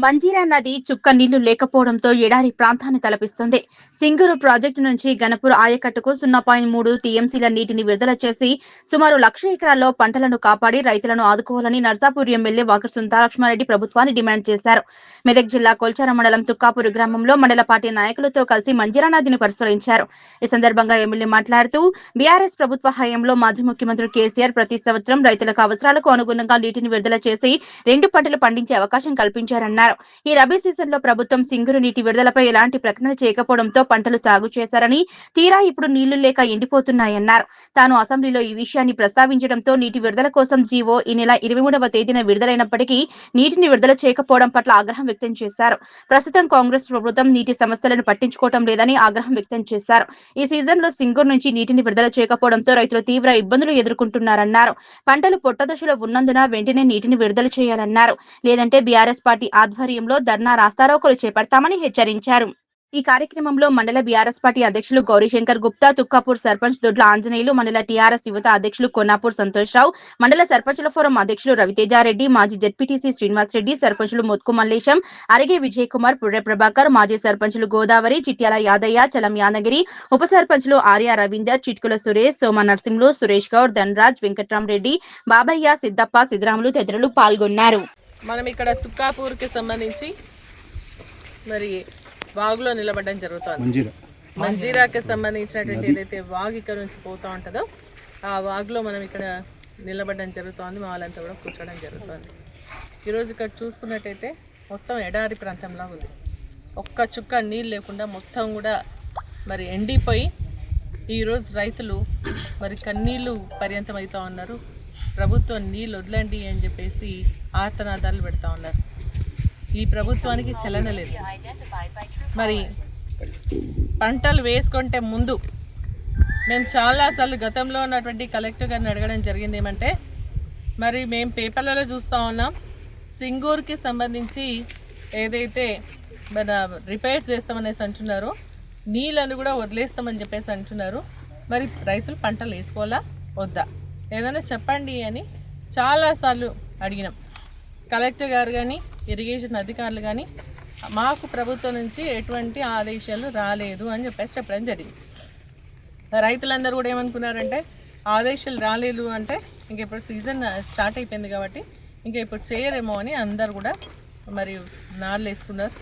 మంజీరా నది చుక్క నీళ్లు లేకపోవడంతో ఎడారి ప్రాంతాన్ని తలపిస్తుంది. సింగూరు ప్రాజెక్టు నుంచి గణపూర్ ఆయకట్టుకు 0.3 టీఎంసీల నీటిని విడుదల చేసి సుమారు 1,00,000 ఎకరాల్లో పంటలను కాపాడి రైతులను ఆదుకోవాలని నర్సాపూర్ ఎమ్మెల్యే వాకర్ సునీతాలక్ష్మారెడ్డి ప్రభుత్వాన్ని డిమాండ్ చేశారు. మెదక్ జిల్లా కొల్చార మండలం తుక్కాపూర్ గ్రామంలో మండల పార్టీ నాయకులతో కలిసి మంజీరా నదిని పరిశీలించారు. ఈ సందర్భంగా ఎమ్మెల్యే మాట్లాడుతూ బీఆర్ఎస్ ప్రభుత్వ హయాంలో మాజీ ముఖ్యమంత్రి కేసీఆర్ ప్రతి సంవత్సరం రైతులకు అవసరాలకు అనుగుణంగా నీటిని విడుదల చేసి 2 పంటలు పండించే అవకాశం కల్పించారన్నారు. ఈ రబీ సీజన్ లో ప్రభుత్వం సింగూరు నీటి విడుదలపై ఎలాంటి ప్రకటన చేయకపోవడంతో పంటలు సాగు చేశారని, తీరా ఇప్పుడు నీళ్లు లేక ఎండిపోతున్నాయన్నారు. తాను అసెంబ్లీలో ఈ విషయాన్ని ప్రస్తావించడంతో నీటి విడుదల కోసం జీవో ఈ నెల 23వ తేదీన విడుదలైనప్పటికీ నీటిని విడుదల చేయకపోవడం పట్ల ఆగ్రహం వ్యక్తం చేశారు. ప్రస్తుతం కాంగ్రెస్ ప్రభుత్వం నీటి సమస్యలను పట్టించుకోవడం లేదని ఆగ్రహం వ్యక్తం చేశారు. ఈ సీజన్ లో సింగూరు నుంచి నీటిని విడుదల చేయకపోవడంతో రైతులు తీవ్ర ఇబ్బందులు ఎదుర్కొంటున్నారన్నారు. పంటలు పొట్టదశలో ఉన్నందున వెంటనే నీటిని విడుదల చేయాలన్నారు. లేదంటే బీఆర్ఎస్ పార్టీ ఆధ్వర్యంలో ధర్నా రాస్తారోకోలు చేపడతామని హెచ్చరించారు. ఈ కార్యక్రమంలో మండల బీఆర్ఎస్ పార్టీ అధ్యక్షులు గౌరీశంకర్ గుప్తా, తుక్కాపూర్ సర్పంచ్ దొడ్ల ఆంజనేయులు, మండల టీఆర్ఎస్ యువత అధ్యక్షులు కొన్నాపూర్ సంతోష్రావు, మండల సర్పంచుల ఫోరం అధ్యక్షులు రవితేజారెడ్డి, మాజీ జెడ్పీటీసీ శ్రీనివాసరెడ్డి, సర్పంచులు మోత్కు మల్లేశం, అరిగే విజయ్ కుమార్, పుర్రె ప్రభాకర్, మాజీ సర్పంచులు గోదావరి, చిట్యాల యాదయ్య, చలం యాదగిరి, ఉప సర్పంచులు ఆర్య రవీందర్, చిట్కుల సురేష్, సోమ నర్సింహులు, సురేష్ గౌడ్, ధనరాజ్, వెంకట్రామరెడ్డి, బాబయ్య, సిద్దప్ప, సిద్ధరాములు తదితరులు పాల్గొన్నారు. మనం ఇక్కడ తుక్కాపూర్కి సంబంధించి మరి వాగులో నిలబడడం జరుగుతుంది. మంజీరాకి సంబంధించినటువంటి ఏదైతే వాగు ఇక్కడ నుంచి పోతూ ఉంటుందో ఆ వాగులో మనం ఇక్కడ నిలబడడం జరుగుతుంది. మా వాళ్ళంతా కూడా కూర్చోవడం జరుగుతుంది. ఈరోజు ఇక్కడ చూసుకున్నట్టయితే మొత్తం ఎడారి ప్రాంతంలా ఉంది. ఒక్క చుక్క నీళ్ళు లేకుండా మొత్తం కూడా మరి ఎండిపోయి ఈరోజు రైతులు మరి కన్నీళ్ళు పర్యంతం అవుతూ ఉన్నారు. ప్రభుత్వం నీళ్ళు వదలండి అని చెప్పేసి ఆర్తనాదాలు పెడతా ఉన్నారు. ఈ ప్రభుత్వానికి చలన లేదు. మరి పంటలు వేసుకుంటే ముందు మేము చాలాసార్లు గతంలో ఉన్నటువంటి కలెక్టర్ గారిని అడగడం జరిగింది. ఏమంటే మరి మేము పేపర్లలో చూస్తూ ఉన్నాం, సింగూరుకి సంబంధించి ఏదైతే మన రిపేర్స్ చేస్తామనేసి అంటున్నారో నీళ్ళను కూడా వదిలేస్తామని చెప్పేసి అంటున్నారు. మరి రైతులు పంటలు వేసుకోవాలా వద్దా ఏదైనా చెప్పండి అని చాలాసార్లు అడిగినాం. కలెక్టర్ గారు కానీ ఇరిగేషన్ అధికారులు కానీ మాకు ప్రభుత్వం నుంచి ఎటువంటి ఆదేశాలు రాలేదు అని చెప్పేసి చెప్పడం జరిగింది. రైతులందరూ కూడా ఏమనుకున్నారంటే ఆదేశాలు రాలేదు అంటే ఇంక ఇప్పుడు సీజన్ స్టార్ట్ అయిపోయింది కాబట్టి ఇంకా ఇప్పుడు చేయరేమో అని అందరు కూడా మరి నాట్లు వేసుకున్నారు.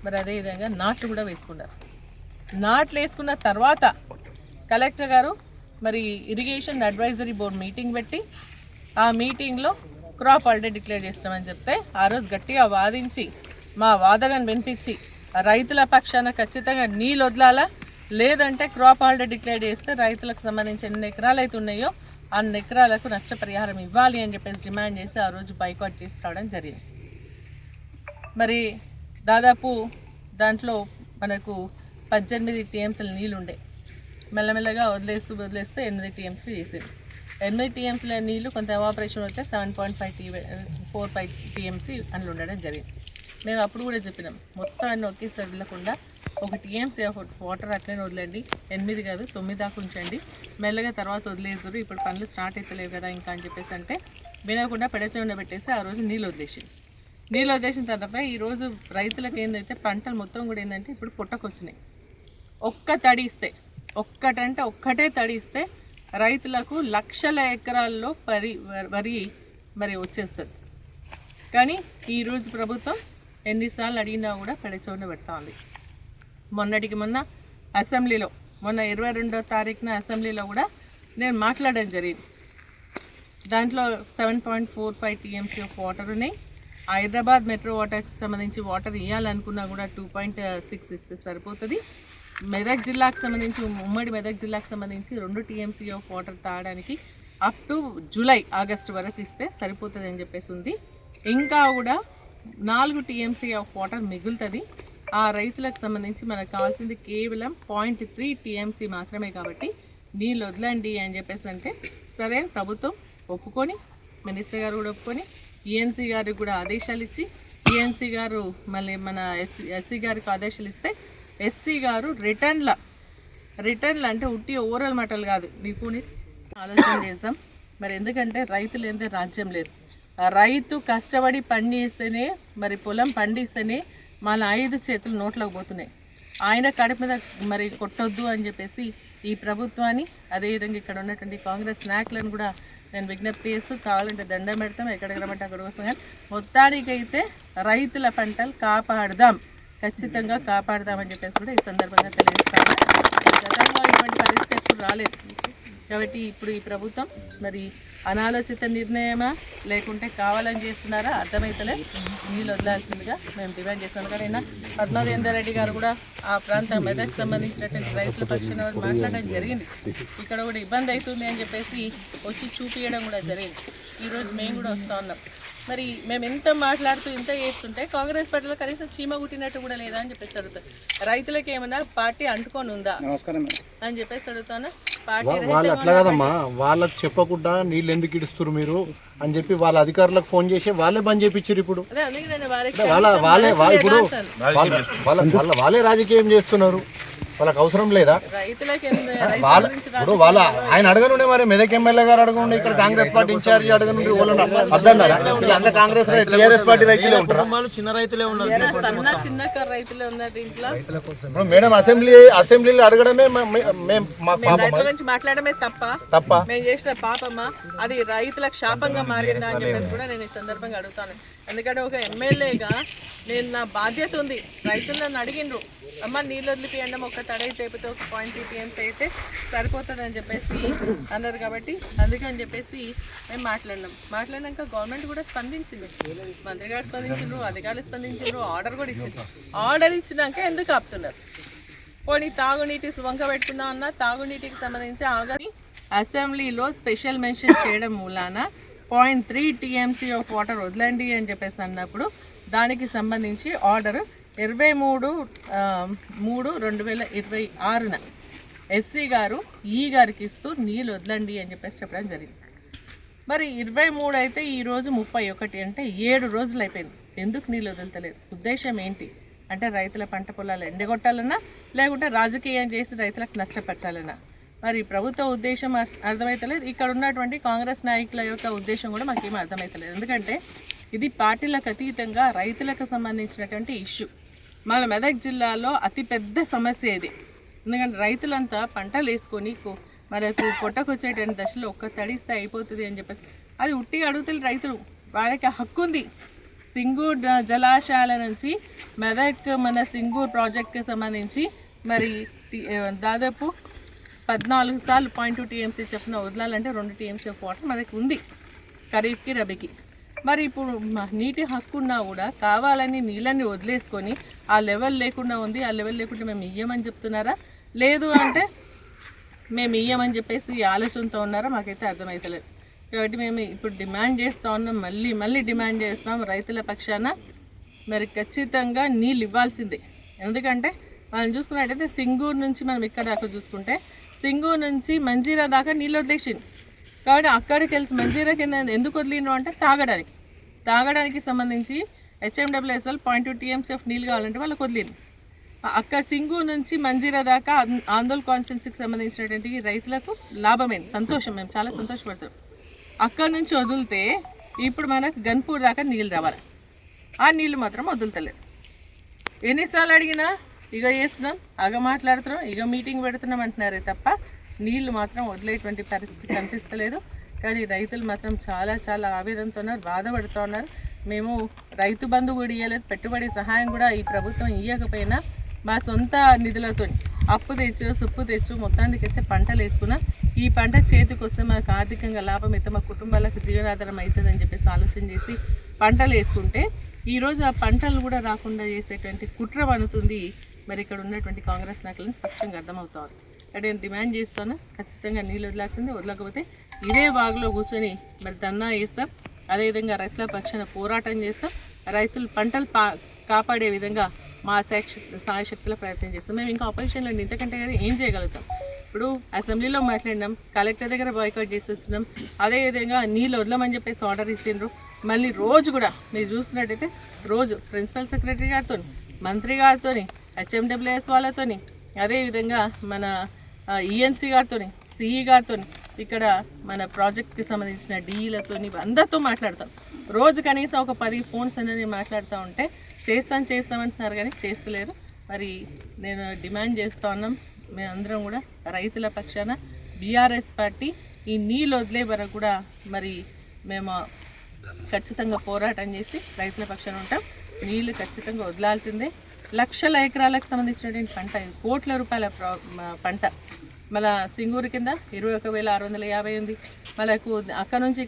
మరి అదేవిధంగా నాట్లు కూడా వేసుకున్నారు. నాట్లు వేసుకున్న తర్వాత కలెక్టర్ గారు మరి ఇరిగేషన్ అడ్వైజరీ బోర్డు మీటింగ్ పెట్టి ఆ మీటింగ్లో క్రాప్ హాలిడే డిక్లేర్ చేస్తామని చెప్తే ఆ రోజు గట్టిగా వాదించి మా వాదనను వినిపించి రైతుల పక్షాన ఖచ్చితంగా నీళ్ళు వదలాలా, లేదంటే క్రాప్ హాలిడే డిక్లేర్ చేస్తే రైతులకు సంబంధించి ఎన్ని ఎకరాలు అయితే ఉన్నాయో అన్ని ఎకరాలకు నష్టపరిహారం ఇవ్వాలి అని చెప్పేసి డిమాండ్ చేసి ఆ రోజు బైకాట్ తీసుకురావడం జరిగింది. మరి దాదాపు దాంట్లో మనకు 18 టీఎంసీల నీళ్ళు ఉండే, మెల్లమెల్లగా వదిలేస్తే 8 టీఎంసీ చేసేది. 8 టీఎంసీల నీళ్ళు కొంత ఎవాపరేషన్ వస్తే 7.45 టీఎంసీ అని ఉండడం జరిగింది. మేము అప్పుడు కూడా చెప్పినాం, మొత్తాన్ని ఒకేసారి వెళ్ళకుండా 1 టీఎంసీ ఆఫ్ వాటర్ అట్లనే వదిలేండి, 8 కాదు 9 దాకా ఉంచండి, మెల్లగా తర్వాత వదిలేసారు, ఇప్పుడు పనులు స్టార్ట్ అవుతలేవు కదా ఇంకా అని చెప్పేసి అంటే వినకుండా పెడచకుండా పెట్టేసి ఆ రోజు నీళ్ళు వదిలేసింది. నీళ్ళు వదిలేసిన తర్వాత ఈరోజు రైతులకు ఏంటంటే పంటలు మొత్తం కూడా ఏంటంటే ఇప్పుడు పుట్టకొచ్చినాయి. ఒక్క తడి ఇస్తే ఒక్కటే తడి ఇస్తే రైతులకు లక్షల ఎకరాల్లో వరి మరి వచ్చేస్తుంది. కానీ ఈరోజు ప్రభుత్వం ఎన్నిసార్లు అడిగినా కూడా పెడచోన పెడతా ఉంది. మొన్న అసెంబ్లీలో మొన్న 22వ తారీఖున అసెంబ్లీలో కూడా నేను మాట్లాడడం జరిగింది. దాంట్లో 7.45 టీఎంసీ ఆఫ్ వాటర్ ఉన్నాయి. హైదరాబాద్ మెట్రో వాటర్కి సంబంధించి వాటర్ ఇవ్వాలనుకున్నా కూడా 2.6 ఇస్తే సరిపోతుంది. మెదక్ జిల్లాకు సంబంధించి ఉమ్మడి మెదక్ జిల్లాకు సంబంధించి 2 టీఎంసీ ఆఫ్ వాటర్ తాగడానికి అప్ టు ఆగస్టు వరకు ఇస్తే సరిపోతుంది అని చెప్పేసి ఉంది. ఇంకా కూడా 4 టీఎంసీ ఆఫ్ వాటర్ మిగులుతుంది. ఆ రైతులకు సంబంధించి మనకు కావాల్సింది కేవలం 0.3 టీఎంసీ మాత్రమే. కాబట్టి నీళ్ళు వదలండి అని చెప్పేసి అంటే సరే ప్రభుత్వం ఒప్పుకొని, మినిస్టర్ గారు కూడా ఒప్పుకొని ఈఎన్సీ గారికి కూడా ఆదేశాలు ఇచ్చి, ఈఎన్సీ గారు మళ్ళీ మన ఎస్సీ గారికి ఆదేశాలు ఇస్తే ఎస్సీ గారు రిటర్న్లు అంటే ఉట్టి ఓవరాల్ మాటలు కాదు, నీకుని ఆలోచన చేద్దాం. మరి ఎందుకంటే రైతులు ఏంటంటే రాజ్యం లేదు, రైతు కష్టపడి పండిస్తేనే మరి పొలం పండిస్తేనే మన 5 చేతులు నోట్లోకి పోతున్నాయి. ఆయన కడుపు మీద మరి కొట్టొద్దు అని చెప్పేసి ఈ ప్రభుత్వాన్ని, అదేవిధంగా ఇక్కడ ఉన్నటువంటి కాంగ్రెస్ నాయకులను కూడా నేను విజ్ఞప్తి చేస్తూ, కావాలంటే దండం పెడతాం, ఎక్కడికి రమ్మంటే అక్కడ వస్తాం. కానీ మొత్తానికైతే రైతుల పంటలు కాపాడదాం, ఖచ్చితంగా కాపాడదామని చెప్పేసి కూడా ఈ సందర్భంగా తెలియజేస్తాను. గతంలో ఇటువంటి పరిస్థితి ఎప్పుడు రాలేదు కాబట్టి ఇప్పుడు ఈ ప్రభుత్వం మరి అనాలోచిత నిర్ణయమా లేకుంటే కావాలని చేస్తున్నారా అర్థమైతలే. నీళ్ళు వదలాల్సిందిగా మేము డిమాండ్ చేస్తాం. కానీ పద్మాదేందర్ రెడ్డి గారు కూడా ఆ ప్రాంతం మెదక్ సంబంధించినటువంటి రైతుల పక్షాన మాట్లాడడం జరిగింది. ఇక్కడ కూడా ఇబ్బంది అవుతుంది అని చెప్పేసి వచ్చి చూపించడం కూడా జరిగింది. ఈరోజు మేము కూడా వస్తూ ఉన్నాం. మరి మేము ఎంత మాట్లాడుతూ ఇంత చేస్తుంటే కాంగ్రెస్ పార్టీలో కనీసం చీమ కుట్టినట్టు కూడా లేదా అని చెప్పేసి అడుగుతాను. రైతులకు ఏమైనా పార్టీ అంటుకొని ఉందా అని చెప్పేసి అడుగుతాను. వాళ్ళు అట్లా కదమ్మా, వాళ్ళకి చెప్పకుండా నీళ్ళు ఎందుకు ఇడుస్తారు మీరు అని చెప్పి వాళ్ళ అధికారులకు ఫోన్ చేసి వాళ్ళే బంద్ చేయించారు. ఇప్పుడు వాళ్ళే రాజకీయం చేస్తున్నారు, వాళ్ళకి అవసరం లేదా? ఇప్పుడు వాళ్ళ ఆయన అడగనుండే, మరి మెదక్ ఎమ్మెల్యే గారు అడగండి, ఇక్కడ కాంగ్రెస్ పార్టీ ఇన్ఛార్జి అడగనుండి అద్దన్నారా? వీళ్ళంతా కాంగ్రెస్ టీఆర్ఎస్ పార్టీ రైతులే ఉంటారు, చిన్న రైతులే ఉన్నారు, చిన్న రైతులే ఉన్నారు. దీంట్లో ఇప్పుడు మేడం అసెంబ్లీలో అడగడమే గురించి మాట్లాడమే తప్ప మేము చేసిన పాపమ్మా అది రైతులకు శాపంగా మారిందా అని చెప్పేసి కూడా నేను ఈ సందర్భంగా అడుగుతాను. ఎందుకంటే ఒక ఎమ్మెల్యేగా నేను నా బాధ్యత ఉంది. రైతులు నన్ను అడిగిండ్రు, అమ్మ నీళ్ళు వదిలిపియండి, ఒక తడైతే అయిపోతే ఒక 0.3 TMC అయితే సరిపోతుంది అని చెప్పేసి అన్నారు. కాబట్టి అందుకని చెప్పేసి మేము మాట్లాడినాక గవర్నమెంట్ కూడా స్పందించింది, మంత్రి గారు స్పందించారు, అధికారులు స్పందించారు, ఆర్డర్ కూడా ఇచ్చింది. ఆర్డర్ ఇచ్చినాక ఎందుకు ఆపుతున్నారు? పోనీ తాగునీటి వంక పెట్టుకుందాం అన్న, తాగునీటికి సంబంధించి ఆగని అసెంబ్లీలో స్పెషల్ మెన్షన్ చేయడం మూలాన 0.3 TMC ఆఫ్ వాటర్ వదలండి అని చెప్పేసి అన్నప్పుడు దానికి సంబంధించి ఆర్డర్ 23/3/2026 ఎస్సీ గారు ఈ గారికి ఇస్తూ నీళ్ళు వదలండి అని చెప్పేసి చెప్పడం జరిగింది. మరి 23 అయితే ఈరోజు 31 అంటే 7 రోజులు అయిపోయింది. ఎందుకు నీళ్ళు వదులుతలేదు? ఉద్దేశం ఏంటి అంటే రైతుల పంట పొలాలు ఎండగొట్టాలన్నా లేకుంటే రాజకీయం చేసి రైతులకు నష్టపరచాలన్నా? మరి ప్రభుత్వ ఉద్దేశం అర్థమవుతలేదు, ఇక్కడ ఉన్నటువంటి కాంగ్రెస్ నాయకుల యొక్క ఉద్దేశం కూడా మాకేమీ అర్థమవుతలేదు. ఎందుకంటే ఇది పార్టీలకు అతీతంగా రైతులకు సంబంధించినటువంటి ఇష్యూ. మన మెదక్ జిల్లాలో అతిపెద్ద సమస్య ఇది. ఎందుకంటే రైతులంతా పంటలు వేసుకొని మనకు పొట్టకొచ్చేటువంటి దశలో ఒక్క తడిస్తే అయిపోతుంది అని చెప్పేసి అది ఉట్టిగా అడుగుతుంది రైతులు. వారికి హక్కు ఉంది. సింగూర్ జలాశయాల నుంచి మెదక్ మన సింగూర్ ప్రాజెక్ట్కి సంబంధించి మరి దాదాపు 14 సార్లు 0.2 TMC చెప్పిన వదలాలంటే 2 TMC ఆఫ్ వాటర్ మనకి ఉంది ఖరీఫ్కి రబీకి. మరి ఇప్పుడు నీటి హక్కు ఉన్నా కూడా కావాలని నీళ్ళని వదిలేసుకొని ఆ లెవెల్ లేకుండా ఉంది, ఆ లెవెల్ లేకుంటే మేము ఇయ్యమని చెప్తున్నారా, లేదు అంటే మేము ఇయ్యమని చెప్పేసి ఆలోచనతో ఉన్నారా? మాకైతే అర్థమవుతలేదు. కాబట్టి మేము ఇప్పుడు డిమాండ్ చేస్తూ ఉన్నాం, మళ్ళీ డిమాండ్ చేస్తాం రైతుల పక్షాన. మరి ఖచ్చితంగా నీళ్ళు ఇవ్వాల్సిందే. ఎందుకంటే మనం చూసుకున్నట్టయితే సింగూరు నుంచి మనం ఇక్కడ దాకా చూసుకుంటే సింగూరు నుంచి మంజీరా దాకా నీళ్ళు వదిలేసింది. కాబట్టి అక్కడికి వెళ్ళి మంజీరా కింద ఎందుకు వదిలిండ్రు అంటే తాగడానికి సంబంధించి HMWSL 0.2 TMC ఆఫ్ నీళ్ళు కావాలంటే వాళ్ళకి వదిలింది. అక్కడ సింగూరు నుంచి మంజీరా దాకా ఆందోళన కాన్స్టిట్యున్సీకి సంబంధించినటువంటి రైతులకు లాభమైంది, సంతోషం, మేము చాలా సంతోషపడతాం. అక్కడ నుంచి వదిలితే ఇప్పుడు మనకు గన్పూర్ దాకా నీళ్ళు రావాలి, ఆ నీళ్ళు మాత్రం వదులుతలేదు. ఎన్నిసార్లు అడిగినా ఇక చేస్తున్నాం, అగ మాట్లాడుతున్నాం, ఇక మీటింగ్ పెడుతున్నాం అంటున్నారే తప్ప నీళ్లు మాత్రం వదిలేటువంటి పరిస్థితి కనిపిస్తలేదు. కానీ రైతులు మాత్రం చాలా చాలా ఆవేదనతో ఉన్నారు, బాధపడుతూ ఉన్నారు. మేము రైతు బంధు కూడా ఇవ్వలేదు, పెట్టుబడి సహాయం కూడా ఈ ప్రభుత్వం ఇవ్వకపోయినా మా సొంత నిధులతో అప్పు తెచ్చు సుప్పు తెచ్చు మొత్తానికి అయితే పంటలు వేసుకున్నాం. ఈ పంట చేతికి వస్తే మనకు ఆర్థికంగా లాభం అయితే మా కుటుంబాలకు జీవనాధారం అవుతుందని చెప్పేసి ఆలోచన చేసి పంటలు వేసుకుంటే ఈరోజు ఆ పంటలు కూడా రాకుండా చేసేటువంటి కుట్ర పనుతుంది. మరి ఇక్కడ ఉన్నటువంటి కాంగ్రెస్ నాయకులను స్పష్టంగా అర్థమవుతారు. అంటే నేను డిమాండ్ చేస్తాను, ఖచ్చితంగా నీళ్ళు వదలాల్సిందే. వదలకపోతే ఇదే వాగులో కూర్చొని మరి ధర్నా చేస్తాం, అదేవిధంగా రైతుల పక్షాన పోరాటం చేస్తాం, రైతులు పంటలు కాపాడే విధంగా మా సాయశక్తుల ప్రయత్నం చేస్తాం. మేము ఇంకా ఆపోజిషన్లో ఇంతకంటే కానీ ఏం చేయగలుగుతాం? ఇప్పుడు అసెంబ్లీలో మాట్లాడినాం, కలెక్టర్ దగ్గర బాయ్కాట్ చేసేస్తున్నాం, అదేవిధంగా నీళ్ళు వదలమని చెప్పేసి ఆర్డర్ ఇచ్చిండ్రు. మళ్ళీ రోజు కూడా మీరు చూస్తున్నట్టయితే రోజు ప్రిన్సిపల్ సెక్రటరీ గారితో, మంత్రి గారితో, HMWS వాళ్ళతో, అదేవిధంగా మన ENC గారితో సిఈ గారితో, ఇక్కడ మన ప్రాజెక్ట్కి సంబంధించిన డీఈలతో అందరితో మాట్లాడతాం. రోజు కనీసం ఒక 10 ఫోన్స్ అనేది మాట్లాడుతూ ఉంటే చేస్తామంటున్నారు కానీ చేస్తలేరు. మరి నేను డిమాండ్ చేస్తూ ఉన్నాం, మేమందరం కూడా రైతుల పక్షాన బీఆర్ఎస్ పార్టీ ఈ నీళ్ళు వదిలే వరకు కూడా మరి మేము ఖచ్చితంగా పోరాటం చేసి రైతుల పక్షాన ఉంటాం. నీళ్లు ఖచ్చితంగా వదలాల్సిందే. లక్షల ఎకరాలకు సంబంధించినటువంటి పంట, కోట్ల రూపాయల పంట. మళ్ళీ సింగూరు కింద 21,650 ఉంది. మనకు అక్కడ నుంచి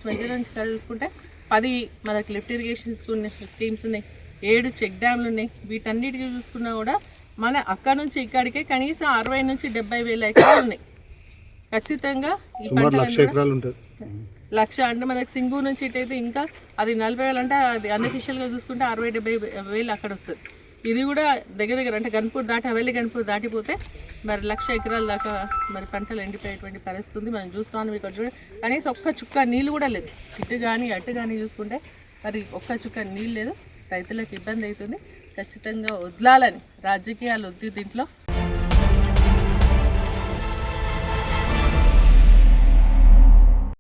మంచిర్యాల నుంచి ఇక్కడ చూసుకుంటే 10 మనకు లిఫ్ట్ ఇరిగేషన్ స్కీమ్స్ ఉన్నాయి, 7 చెక్ డ్యామ్లు ఉన్నాయి. వీటన్నిటికీ చూసుకున్నా కూడా మన అక్కడ నుంచి ఇక్కడికే కనీసం 60 నుంచి 70,000 ఎకరాలు ఉన్నాయి. ఖచ్చితంగా ఈ పంట లక్ష అంటే మనకు సింగూరు నుంచి ఇటైతే ఇంకా అది 40,000 అంటే అది అన్అఫిషియల్గా చూసుకుంటే 60,000-70,000 అక్కడ వస్తుంది. ఇది కూడా దగ్గర అంటే గన్పూర్ దాటిపోతే మరి 1,00,000 ఎకరాల దాకా మరి పంటలు ఎండిపోయేటువంటి పరిస్థితి ఉంది. మనం చూస్తాను ఇక్కడ చూడండి, కనీసం ఒక్క చుక్క నీళ్ళు కూడా లేదు. ఇటు కానీ అటు కానీ చూసుకుంటే మరి ఒక్క చుక్క నీళ్ళు లేదు. రైతులకు ఇబ్బంది అవుతుంది. ఖచ్చితంగా వదలాలని, రాజకీయాలు వద్దు దీంట్లో.